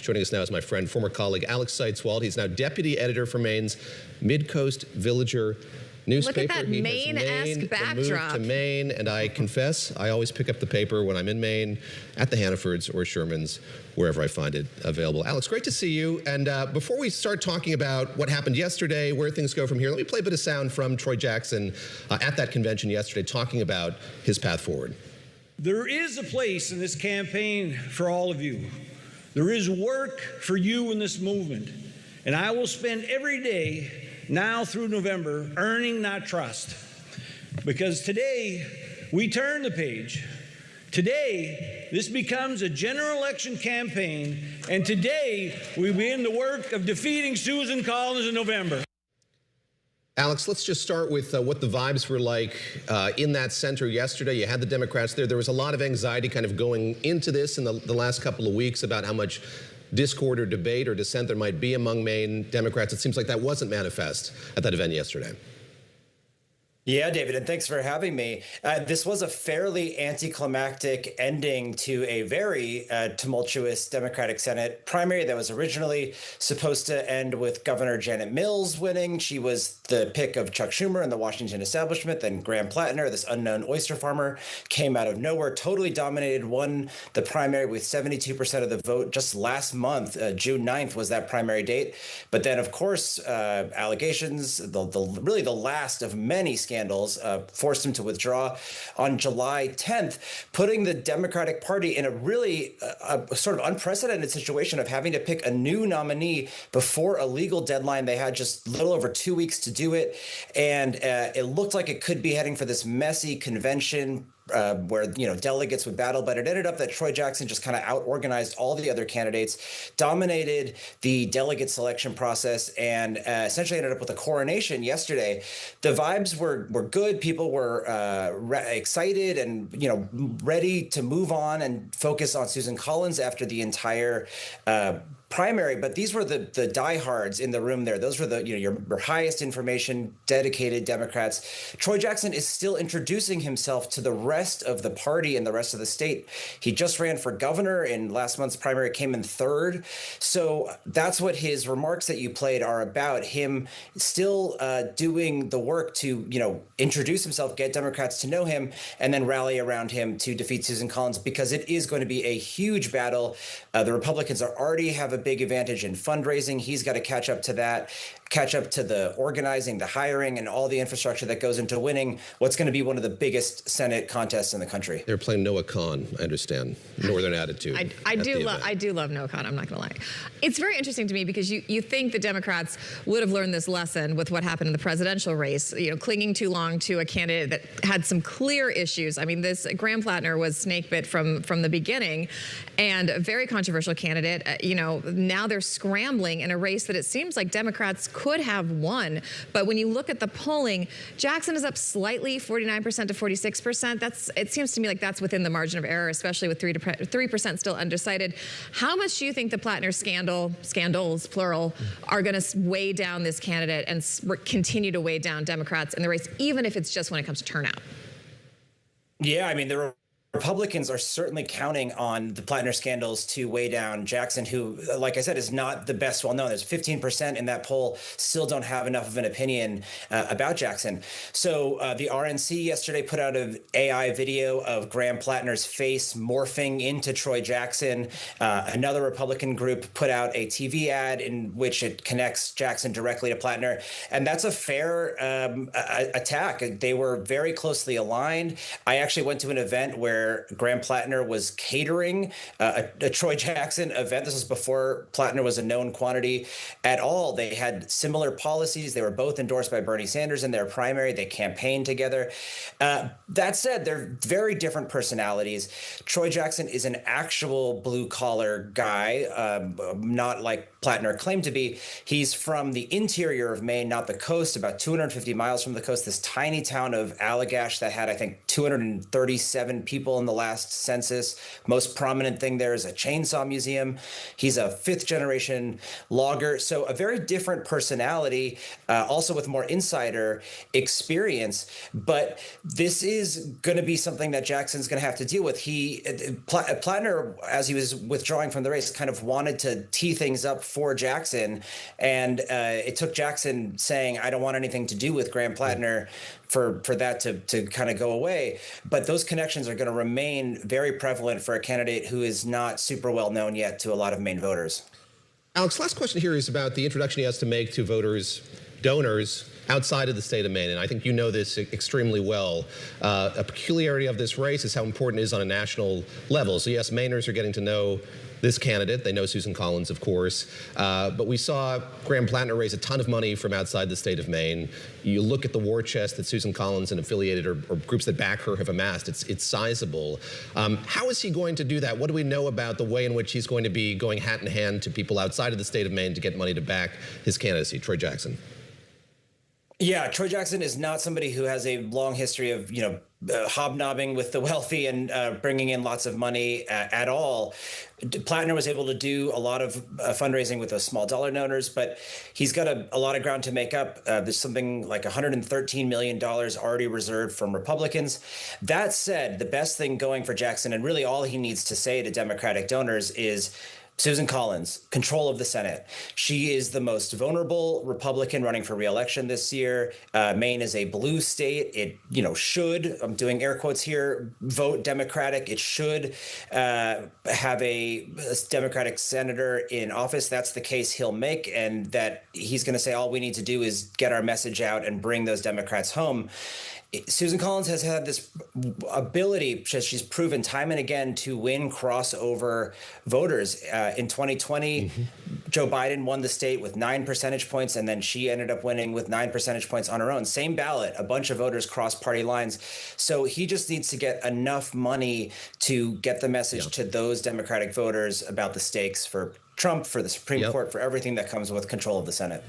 Joining us now is my friend, former colleague, Alex Seitz-Wald. He's now deputy editor for Maine's Midcoast Villager newspaper. Look at that Maine-esque backdrop. Moved to Maine, and I confess, I always pick up the paper when I'm in Maine, at the Hannafords or Shermans, wherever I find it available. Alex, great to see you. And before we start talking about what happened yesterday, where things go from here, let me play a bit of sound from Troy Jackson at that convention yesterday, talking about his path forward. There is a place in this campaign for all of you. There is work for you in this movement, and I will spend every day now through November earning that trust, because today we turn the page. Today, this becomes a general election campaign, and today we begin the work of defeating Susan Collins in November. Alex, let's just start with what the vibes were like in that center yesterday. You had the Democrats there. There was a lot of anxiety kind of going into this in the last couple of weeks about how much discord or debate or dissent there might be among Maine Democrats. It seems like that wasn't manifest at that event yesterday. Yeah, David, and thanks for having me. This was a fairly anticlimactic ending to a very tumultuous Democratic Senate primary that was originally supposed to end with Governor Janet Mills winning. She was the pick of Chuck Schumer and the Washington establishment. Then Graham Platner, this unknown oyster farmer, came out of nowhere, totally dominated, won the primary with 72% of the vote just last month. June 9th was that primary date. But then, of course, allegations, really the last of many scandals, forced him to withdraw on July 10th, putting the Democratic Party in a really sort of unprecedented situation of having to pick a new nominee before a legal deadline. They had just a little over 2 weeks to do it, and it looked like it could be heading for this messy convention where, delegates would battle, but it ended up that Troy Jackson just kind of out-organized all the other candidates, dominated the delegate selection process, and essentially ended up with a coronation yesterday. The vibes were good. People were excited and, ready to move on and focus on Susan Collins after the entire primary, but these were the diehards in the room there. Those were your highest information, dedicated Democrats. Troy Jackson is still introducing himself to the rest of the party and the rest of the state. He just ran for governor in last month's primary, came in third. So that's what his remarks that you played are about, him still doing the work to, introduce himself, get Democrats to know him, and then rally around him to defeat Susan Collins, because it is going to be a huge battle. The Republicans already have a big advantage in fundraising. He's got to catch up to that, catch up to the organizing, the hiring, and all the infrastructure that goes into winning what's going to be one of the biggest Senate contests in the country. They're playing Noah Kahn, I understand. Northern attitude. I do love Noah Kahn, I'm not going to lie. It's very interesting to me because you think the Democrats would have learned this lesson with what happened in the presidential race, clinging too long to a candidate that had some clear issues. I mean, this Graham Platner was snake bit from the beginning, and a very controversial candidate. Now they're scrambling in a race that it seems like Democrats could have won. But when you look at the polling, Jackson is up slightly, 49% to 46%. It seems to me like that's within the margin of error, especially with 3% still undecided. How much do you think the Platner scandals, plural, are going to weigh down this candidate and continue to weigh down Democrats in the race, even if it's just when it comes to turnout? Yeah, I mean, the Republicans are certainly counting on the Platner scandals to weigh down Jackson, who, like I said, is not the best well known. There's 15% in that poll still don't have enough of an opinion about Jackson. So the RNC yesterday put out an AI video of Graham Platner's face morphing into Troy Jackson. Another Republican group put out a TV ad in which it connects Jackson directly to Platner. And that's a fair attack. They were very closely aligned. I actually went to an event where Graham Platner was catering a Troy Jackson event. This was before Platner was a known quantity at all. They had similar policies. They were both endorsed by Bernie Sanders in their primary. They campaigned together. That said, they're very different personalities. Troy Jackson is an actual blue-collar guy, not like Platner claimed to be. He's from the interior of Maine, not the coast, about 250 miles from the coast, this tiny town of Allagash that had, I think, 237 people people in the last census. Most prominent thing there is a chainsaw museum. He's a fifth-generation logger, so a very different personality, also with more insider experience. But this is going to be something that Jackson's going to have to deal with. Platner, as he was withdrawing from the race, kind of wanted to tee things up for Jackson, and it took Jackson saying, "I don't want anything to do with Graham Platner," for that to kind of go away. But those connections are going to remain very prevalent for a candidate who is not super well known yet to a lot of Maine voters. Alex, last question here is about the introduction he has to make to donors outside of the state of Maine, and I think you know this extremely well. A peculiarity of this race is how important it is on a national level. So yes, Mainers are getting to know this candidate. They know Susan Collins, of course. But we saw Graham Platner raise a ton of money from outside the state of Maine. You look at the war chest that Susan Collins and affiliated or groups that back her have amassed. It's sizable. How is he going to do that? What do we know about the way in which he's going to be going hat in hand to people outside of the state of Maine to get money to back his candidacy? Troy Jackson. Yeah, Troy Jackson is not somebody who has a long history of, hobnobbing with the wealthy and bringing in lots of money at all. Platner was able to do a lot of fundraising with those small dollar donors, but he's got a lot of ground to make up. There's something like $113 million already reserved from Republicans. That said, the best thing going for Jackson, and really all he needs to say to Democratic donors, is Susan Collins, control of the Senate. She is the most vulnerable Republican running for re-election this year. Maine is a blue state. It, should, I'm doing air quotes here, vote Democratic. It should have a Democratic senator in office. That's the case he'll make, and that he's going to say all we need to do is get our message out and bring those Democrats home. Susan Collins has had this ability, she's proven time and again, to win crossover voters. In 2020, Joe Biden won the state with 9 percentage points, and then she ended up winning with 9 percentage points on her own. Same ballot, a bunch of voters crossed party lines. So he just needs to get enough money to get the message to those Democratic voters about the stakes for Trump, for the Supreme Court, for everything that comes with control of the Senate.